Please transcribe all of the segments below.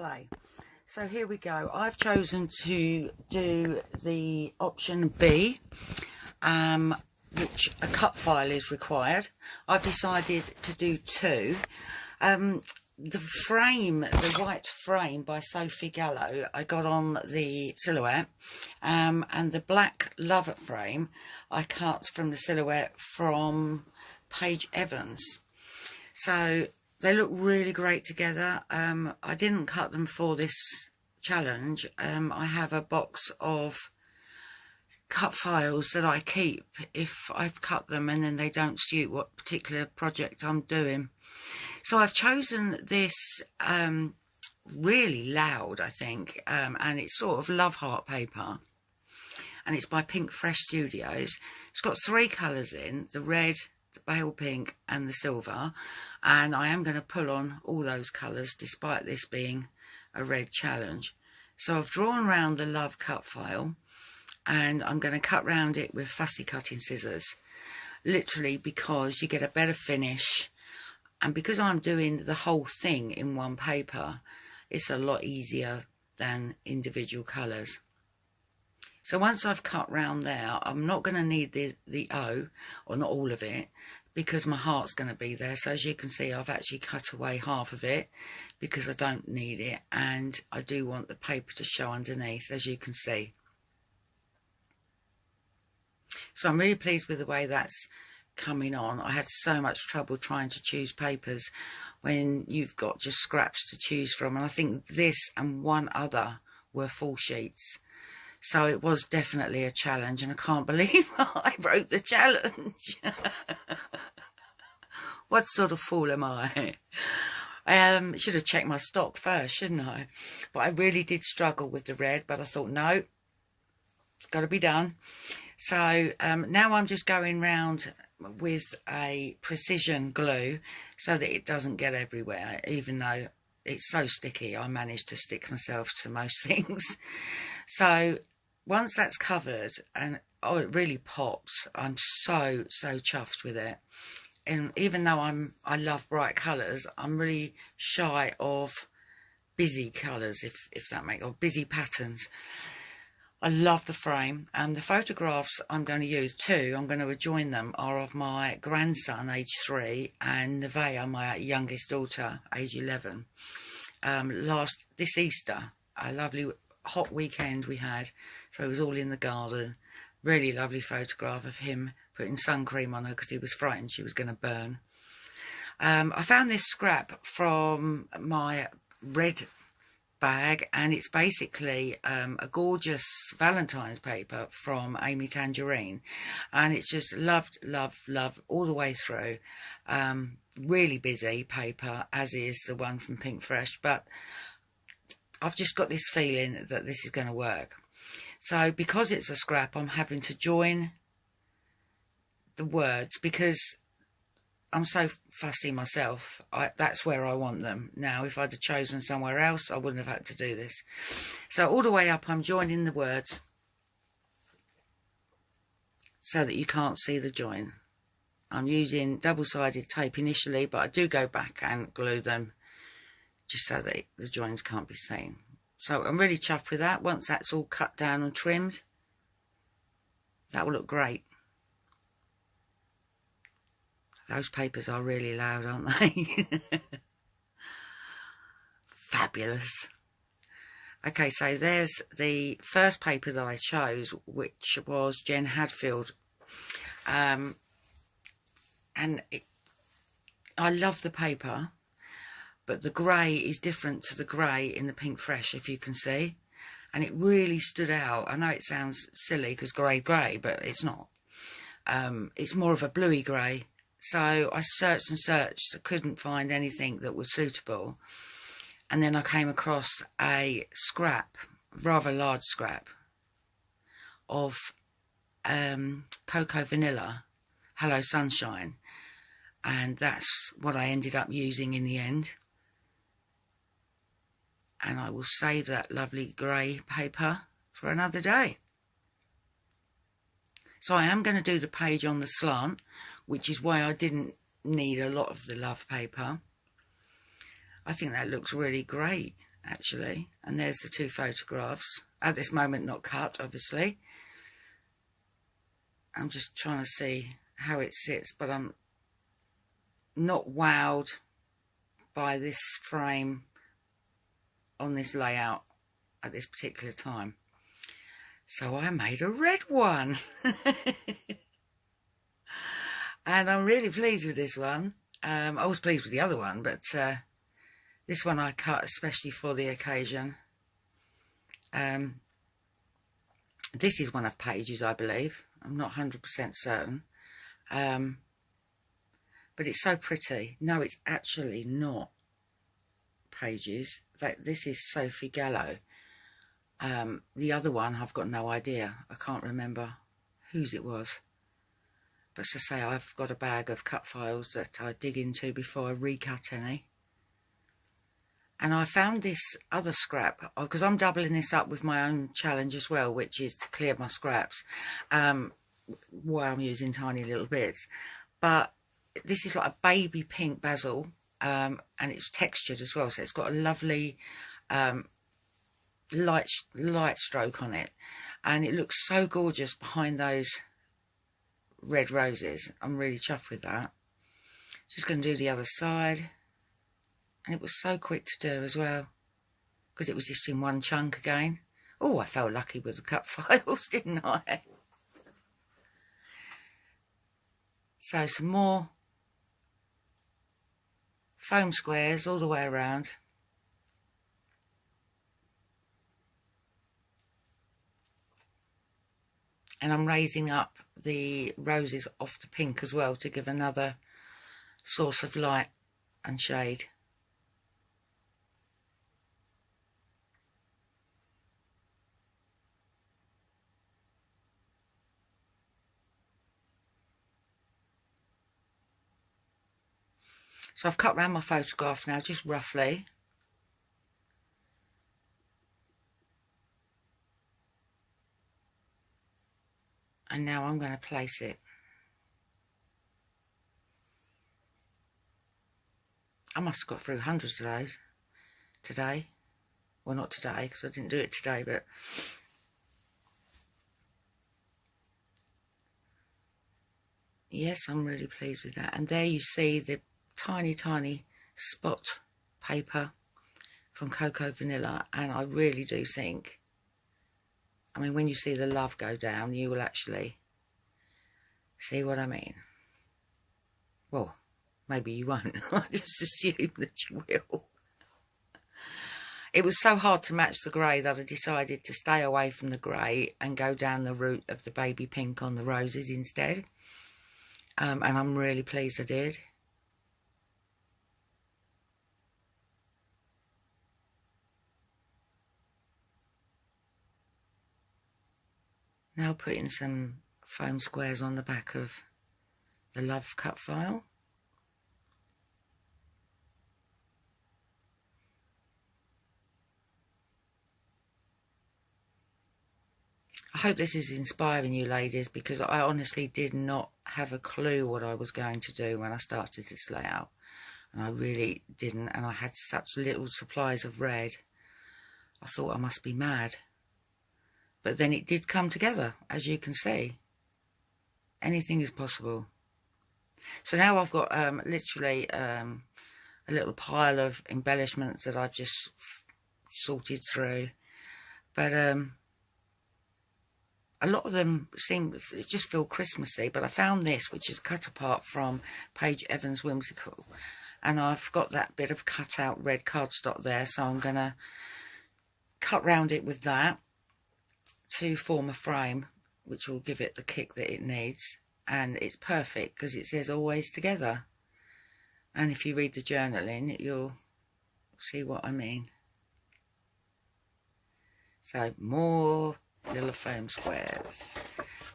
play. So here we go. I've chosen to do the option B, which a cut file is required. I've decided to do two. The frame, the white frame by Sophie Gallo, I got on the silhouette, and the black Love frame I cut from the silhouette from Paige Evans. So they look really great together. I didn't cut them for this challenge. I have a box of cut files that I keep if I've cut them and then they don't suit what particular project I'm doing. So I've chosen this really loud, I think, and it's sort of love heart paper, and it's by Pink Fresh Studios. It's got three colours in, the red, the pale pink and the silver, and I am going to pull on all those colours despite this being a red challenge. So I've drawn round the love cut file and I'm going to cut round it with fussy cutting scissors, literally because you get a better finish. And because I'm doing the whole thing in one paper, it's a lot easier than individual colours. So once I've cut round there, I'm not going to need the O, or not all of it, because my heart's going to be there. So as you can see, I've actually cut away half of it because I don't need it. And I do want the paper to show underneath, as you can see. So I'm really pleased with the way that's coming on. I had so much trouble trying to choose papers when you've got just scraps to choose from, and I think this and one other were full sheets, so it was definitely a challenge, and I can't believe I wrote the challenge. What sort of fool am I? Should have checked my stock first, shouldn't I? But I really did struggle with the red, but I thought, no, it's got to be done. So now I'm just going round with a precision glue so that it doesn't get everywhere. Even though it's so sticky, I managed to stick myself to most things. So once that's covered, and oh, it really pops, I'm so chuffed with it. And even though I love bright colours, I'm really shy of busy colours, if that makes, or busy patterns. I love the frame, and the photographs I'm going to use too, I'm going to adjoin them, are of my grandson, age 3, and Nevaeh, my youngest daughter, age 11. This Easter, a lovely hot weekend we had, so it was all in the garden. Really lovely photograph of him putting sun cream on her because he was frightened she was going to burn. I found this scrap from my red bag, and it's basically a gorgeous Valentine's paper from Amy Tangerine, and it's just loved all the way through. Really busy paper, as is the one from Pink Fresh, but I've just got this feeling that this is going to work. So because it's a scrap, I'm having to join the words because I'm so fussy myself. That's where I want them. Now, if I'd have chosen somewhere else, I wouldn't have had to do this. So all the way up, I'm joining the words so that you can't see the join. I'm using double-sided tape initially, but I do go back and glue them just so that the joins can't be seen. So I'm really chuffed with that. Once that's all cut down and trimmed, that will look great. Those papers are really loud, aren't they? Fabulous. Okay, so there's the first paper that I chose, which was Jen Hadfield. I love the paper, but the grey is different to the grey in the Pink Fresh, if you can see. And it really stood out. I know it sounds silly because grey, but it's not. It's more of a bluey grey. So I searched and searched, I couldn't find anything that was suitable. And then I came across a scrap, rather large scrap, of Cocoa Vanilla, Hello Sunshine. And that's what I ended up using in the end. And I will save that lovely grey paper for another day. So I am going to do the page on the slant, which is why I didn't need a lot of the love paper. I think that looks really great. actually, and there's the 2 photographs. At this moment not cut, obviously. I'm just trying to see how it sits, but I'm not wowed by this frame on this layout at this particular time. So I made a red one. And I'm really pleased with this one. I was pleased with the other one, but this one I cut especially for the occasion. This is one of Paige's, I believe. I'm not 100% certain. But it's so pretty. No, it's actually not Paige's. This is Sophie Gallo. The other one, I've got no idea. I can't remember whose it was. But as I say, I've got a bag of cut files that I dig into before I recut any. And I found this other scrap, because I'm doubling this up with my own challenge as well, which is to clear my scraps, while I'm using tiny little bits. But this is like a baby pink basil, and it's textured as well, so it's got a lovely light stroke on it, and it looks so gorgeous behind those red roses. I'm really chuffed with that. Just going to do the other side, and it was so quick to do as well, because it was just in one chunk again. Oh, I felt lucky with the cut files, didn't I? So some more foam squares all the way around. And I'm raising up the roses off the pink as well to give another source of light and shade. So I've cut round my photograph now, just roughly. And now I'm going to place it. I must have got through hundreds of those today. Well, not today, because I didn't do it today, but... yes, I'm really pleased with that. And there you see the tiny, tiny spot paper from Cocoa Vanilla. And I really do think... I mean, when you see the love go down, you will actually see what I mean. Well, maybe you won't. I just assume that you will. It was so hard to match the grey that I decided to stay away from the grey and go down the route of the baby pink on the roses instead. And I'm really pleased I did. Now putting some foam squares on the back of the love cut file. I hope this is inspiring you ladies, because I honestly did not have a clue what I was going to do when I started this layout. And I really didn't, and I had such little supplies of red. I thought I must be mad. But then it did come together, as you can see. Anything is possible. So now I've got literally a little pile of embellishments that I've just sorted through. But a lot of them just feel Christmassy. But I found this, which is cut apart from Paige Evans Whimsical. And I've got that bit of cut out red cardstock there. So I'm going to cut round it with that to form a frame, which will give it the kick that it needs. And it's perfect because it says always together. And if you read the journaling, you'll see what I mean. So more little foam squares.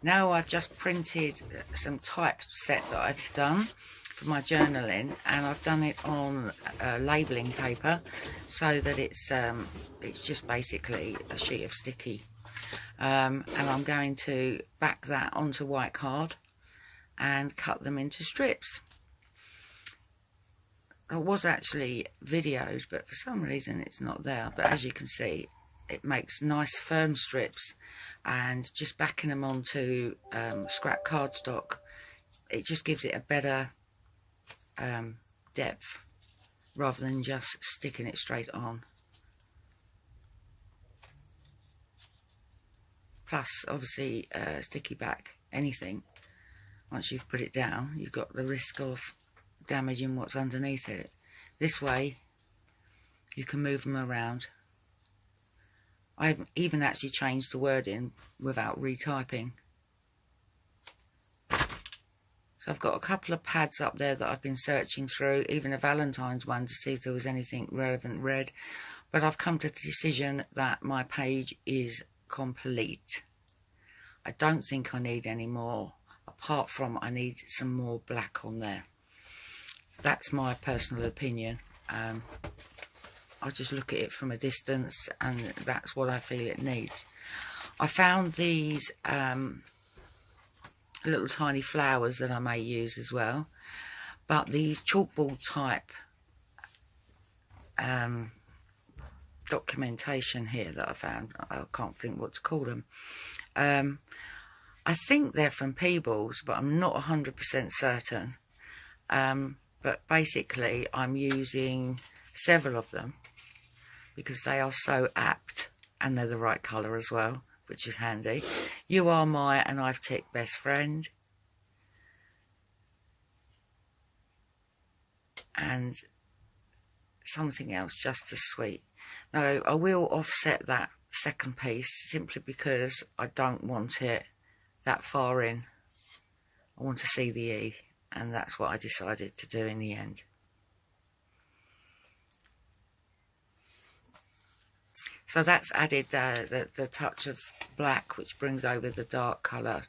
Now I've just printed some typeset that I've done for my journaling, and I've done it on labelling paper so that it's just basically a sheet of sticky. And I'm going to back that onto white card and cut them into strips. it was actually videoed, but for some reason it's not there. But as you can see, it makes nice firm strips, and just backing them onto scrap cardstock, it just gives it a better depth rather than just sticking it straight on. Plus, obviously, sticky back anything, once you've put it down, you've got the risk of damaging what's underneath it. This way, you can move them around. I've even actually changed the wording without retyping. So I've got a couple of pads up there that I've been searching through, even a Valentine's one, to see if there was anything relevant read. But I've come to the decision that my page is complete. I don't think I need any more, apart from I need some more black on there. That's my personal opinion. I just look at it from a distance, and that's what I feel it needs. I found these little tiny flowers that I may use as well, but these chalkboard type documentation here that I found, I can't think what to call them. I think they're from Peebles, but I'm not 100% certain. But basically I'm using several of them because they are so apt, and they're the right colour as well, which is handy. You are my, and I've ticked, best friend. And something else just as sweet. Now, I will offset that second piece simply because I don't want it that far in. I want to see the E, and that's what I decided to do in the end. So that's added the touch of black, which brings over the dark colour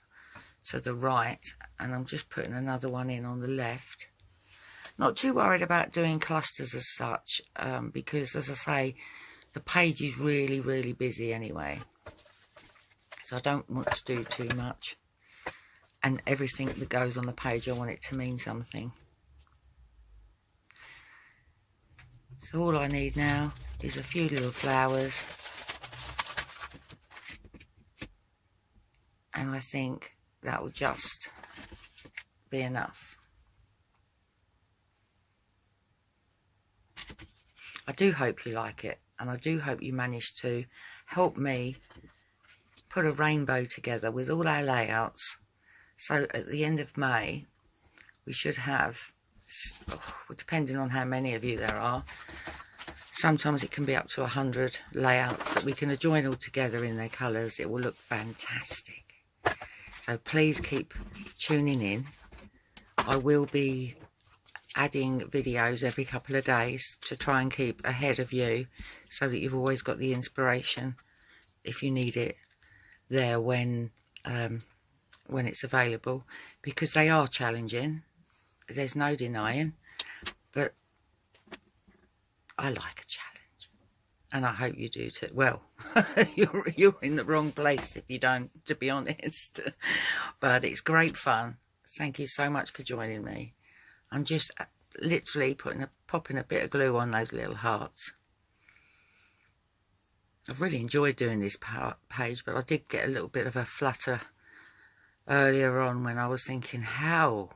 to the right, and I'm just putting another one in on the left. Not too worried about doing clusters as such, because, as I say, the page is really, really busy anyway. So I don't want to do too much. And everything that goes on the page, I want it to mean something. So all I need now is a few little flowers. And I think that will just be enough. I do hope you like it, and I do hope you manage to help me put a rainbow together with all our layouts. So at the end of May, we should have, depending on how many of you there are, sometimes it can be up to 100 layouts that we can join all together in their colours. It will look fantastic. So please keep tuning in. I will be adding videos every couple of days to try and keep ahead of you, so that you've always got the inspiration, if you need it, there when it's available, because they are challenging. There's no denying, but I like a challenge, and I hope you do too. Well, you're in the wrong place if you don't, to be honest. But it's great fun. Thank you so much for joining me. I'm just literally popping a bit of glue on those little hearts. I've really enjoyed doing this page, but I did get a little bit of a flutter earlier on when I was thinking, how?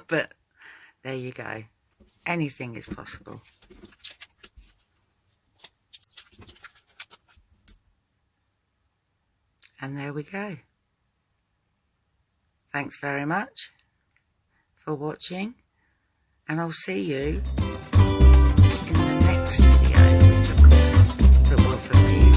But there you go. Anything is possible. And there we go. Thanks very much for watching, and I'll see you in the next video, which of course will for me